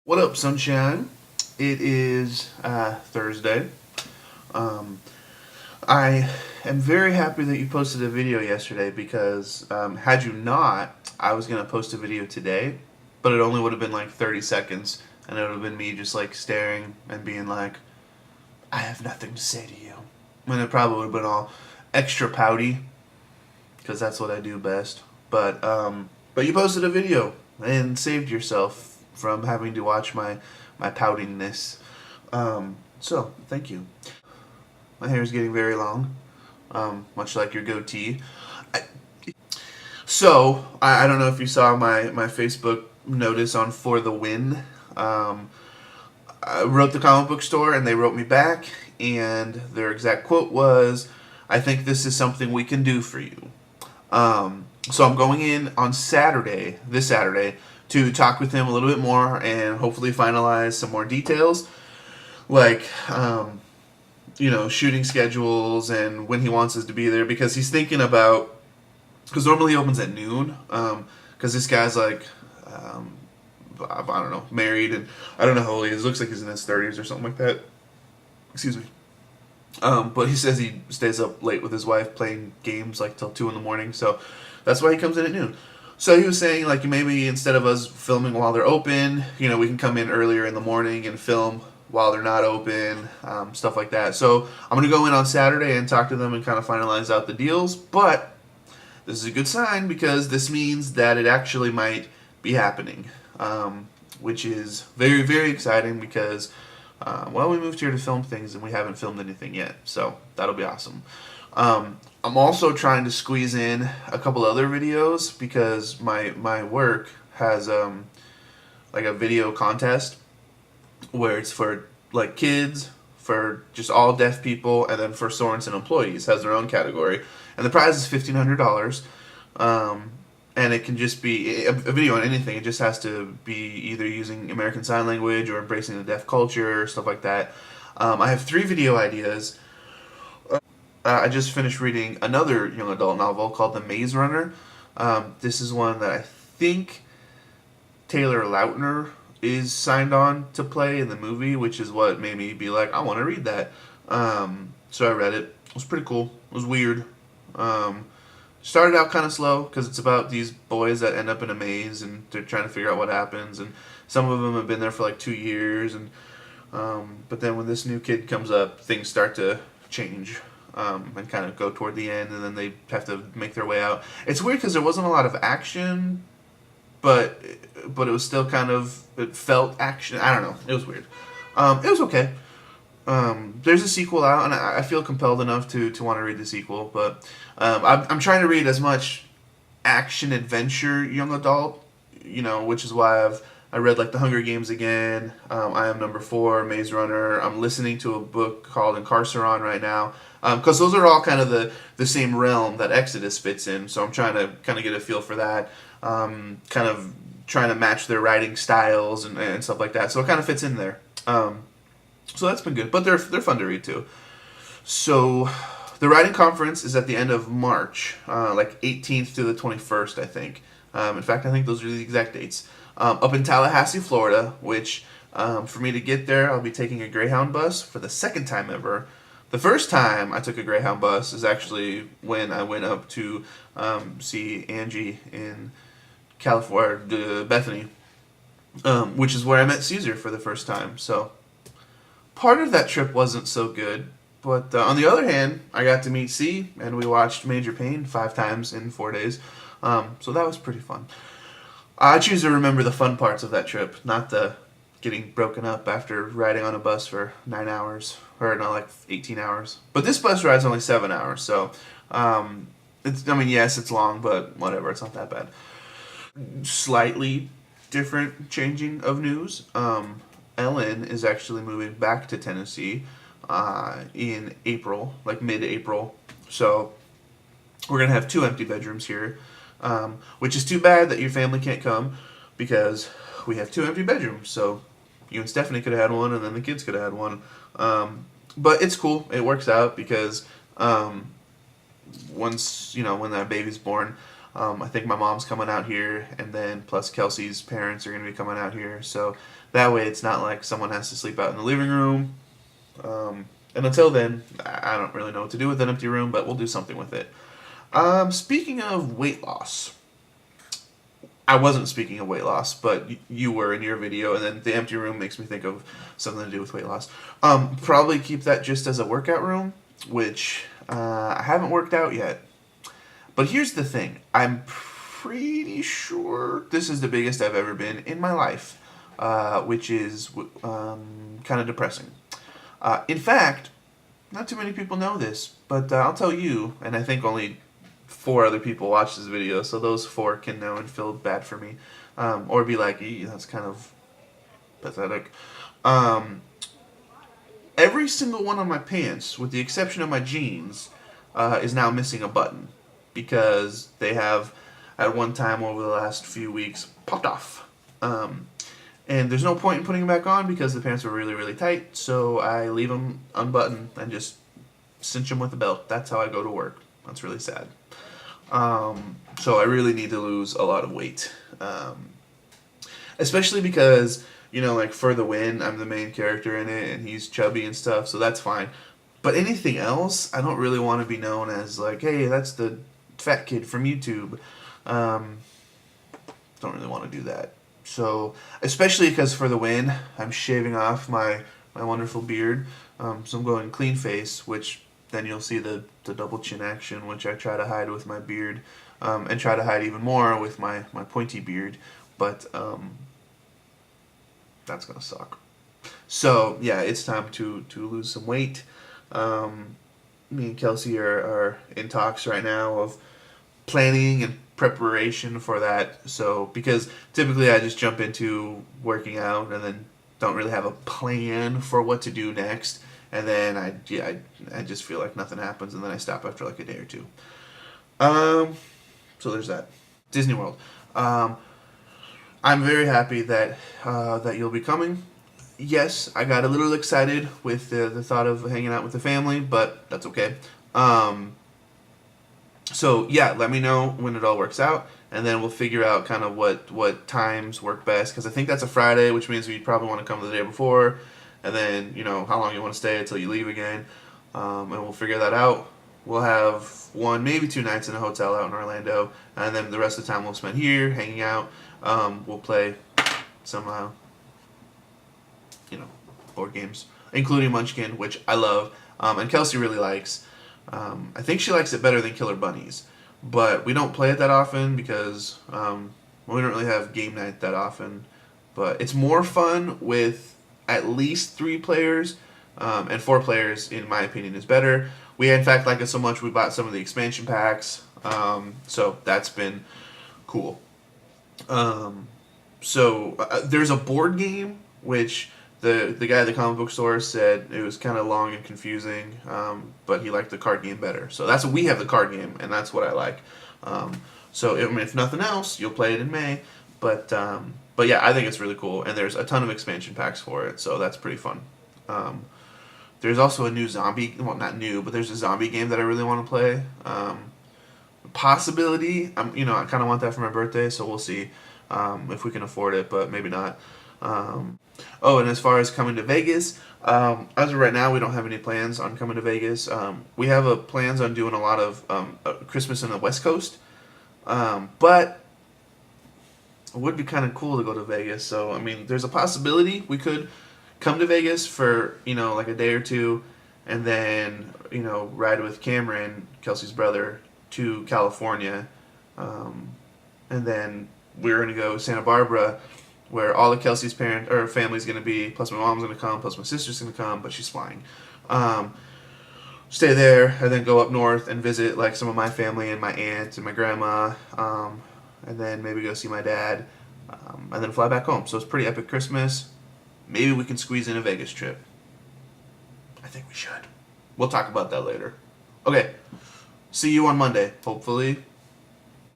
What up, sunshine? It is Thursday. Um, I am very happy that you posted a video yesterday because had you not, I was going to post a video today, but it only would have been like 30 seconds, and it would have been me just like staring and being like, I have nothing to say to you. And it probably would have been all extra pouty because that's what I do best. But you posted a video and saved yourself from having to watch my poutingness. So thank you. My hair is getting very long, much like your goatee. I, I don't know if you saw my Facebook notice on For the Win. I wrote the comic book store and they wrote me back, and their exact quote was, I think this is something we can do for you. So I'm going in on this Saturday, to talk with him a little bit more and hopefully finalize some more details, like, shooting schedules and when he wants us to be there, because he's thinking about, because normally he opens at noon, because this guy's like, I don't know, married, and I don't know how old he is. Looks like he's in his 30s or something like that. Excuse me. But he says he stays up late with his wife playing games like till 2 in the morning, so that's why he comes in at noon. So he was saying, like, maybe instead of us filming while they're open, we can come in earlier in the morning and film while they're not open, stuff like that. So I'm going to go in on Saturday and talk to them and kind of finalize out the deals. But this is a good sign because this means that it actually might be happening, which is very, very exciting because, we moved here to film things and we haven't filmed anything yet. So that'll be awesome. I'm also trying to squeeze in a couple other videos because my work has like a video contest where it's for like kids, for just all deaf people, and then for Sorensen employees, has their own category, and the prize is $1,500. And it can just be a video on anything. It just has to be either using American Sign Language or embracing the deaf culture, stuff like that. I have 3 video ideas. I just finished reading another young adult novel called The Maze Runner. This is one that I think Taylor Lautner is signed on to play in the movie, which is what made me be like, I want to read that. So I read it. It was pretty cool. It was weird. Started out kind of slow because it's about these boys that end up in a maze and they're trying to figure out what happens, and some of them have been there for like 2 years, and but then when this new kid comes up, things start to change, and kind of go toward the end, and then they have to make their way out. It's weird because there wasn't a lot of action, but it was still kind of, it felt action. I don't know. It was weird. It was okay. There's a sequel out, and I feel compelled enough to want to read the sequel, but I'm trying to read as much action adventure young adult, which is why I read like The Hunger Games again. I Am Number 4, Maze Runner. I'm listening to a book called Incarceron right now, because those are all kind of the same realm that Exodus fits in. So I'm trying to kind of get a feel for that, kind of trying to match their writing styles and stuff like that. So it kind of fits in there. So that's been good, but they're fun to read too. So the writing conference is at the end of March, like 18th to the 21st, I think. In fact, I think those are the exact dates. Up in Tallahassee, Florida, which for me to get there, I'll be taking a Greyhound bus for the second time ever. The first time I took a Greyhound bus is actually when I went up to see Angie in California, Bethany, which is where I met Caesar for the first time. So part of that trip wasn't so good, but on the other hand, I got to meet C, and we watched Major Payne 5 times in 4 days, so that was pretty fun. I choose to remember the fun parts of that trip, not the getting broken up after riding on a bus for 9 hours, or no, like 18 hours. But this bus ride's only 7 hours, so yes, it's long, but whatever, it's not that bad. Slightly different changing of news. Ellen is actually moving back to Tennessee in April, like mid-April. So we're going to have 2 empty bedrooms here, which is too bad that your family can't come because we have 2 empty bedrooms. So you and Stephanie could have had one, and then the kids could have had one. But it's cool. It works out because once, when that baby's born, I think my mom's coming out here, and then plus Kelsey's parents are going to be coming out here. So That way it's not like someone has to sleep out in the living room. And until then, I don't really know what to do with an empty room, but we'll do something with it. Speaking of weight loss, I wasn't speaking of weight loss, but you were in your video, and then the empty room makes me think of something to do with weight loss. Probably keep that just as a workout room, which I haven't worked out yet. But here's the thing. I'm pretty sure this is the biggest I've ever been in my life, which is kind of depressing. In fact, not too many people know this, but I'll tell you, and I think only 4 other people watch this video, so those 4 can know and feel bad for me, or be like, that's kind of pathetic. Every single one of my pants, with the exception of my jeans, is now missing a button because they have, at one time over the last few weeks, popped off. And there's no point in putting them back on because the pants were really, really tight, so I leave them unbuttoned and just cinch them with a belt. That's how I go to work. That's really sad. So I really need to lose a lot of weight. Especially because, like For the Win, I'm the main character in it, and he's chubby and stuff, so that's fine. But anything else, I don't really want to be known as like, hey, that's the fat kid from YouTube. Don't really want to do that. So, especially because For the Win, I'm shaving off my wonderful beard. So I'm going clean face, which then you'll see the double chin action, which I try to hide with my beard, and try to hide even more with my pointy beard. But that's going to suck. So, yeah, it's time to lose some weight. Me and Kelsey are in talks right now of planning and preparation for that. So, because typically I just jump into working out and then don't really have a plan for what to do next. And then I just feel like nothing happens, and then I stop after like a day or two. So there's that. Disney World. I'm very happy that you'll be coming. Yes, I got a little excited with the thought of hanging out with the family, but that's okay. So yeah, let me know when it all works out, and then we'll figure out kind of what times work best. Because I think that's a Friday, which means we probably want to come the day before, and then how long you want to stay until you leave again, and we'll figure that out. We'll have 1, maybe 2 nights in a hotel out in Orlando, and then the rest of the time we'll spend here hanging out. We'll play some board games, including Munchkin, which I love, and Kelsey really likes. I think she likes it better than Killer Bunnies, but we don't play it that often because we don't really have game night that often. But it's more fun with at least 3 players, and 4 players, in my opinion, is better. We, in fact, like it so much we bought some of the expansion packs, so that's been cool. There's a board game, which the guy at the comic book store said it was kind of long and confusing, but he liked the card game better. So that's what we have, the card game, and that's what I like. If nothing else, you'll play it in May. But yeah, I think it's really cool, and there's a ton of expansion packs for it, so that's pretty fun. There's also a new zombie, well, not new, but there's a zombie game that I really want to play. Possibility, I kind of want that for my birthday, so we'll see if we can afford it, but maybe not. And as far as coming to Vegas, as of right now, we don't have any plans on coming to Vegas. We have plans on doing a lot of Christmas in the West Coast, but it would be kind of cool to go to Vegas. So, there's a possibility we could come to Vegas for, like a day or two, and then, ride with Cameron, Kelsey's brother, to California, and then we're going to go Santa Barbara, where all of Kelsey's family's going to be, plus my mom's going to come, plus my sister's going to come, but she's flying. Stay there, and then go up north and visit like some of my family and my aunt and my grandma, and then maybe go see my dad, and then fly back home. So it's a pretty epic Christmas. Maybe we can squeeze in a Vegas trip. I think we should. We'll talk about that later. Okay, see you on Monday, hopefully.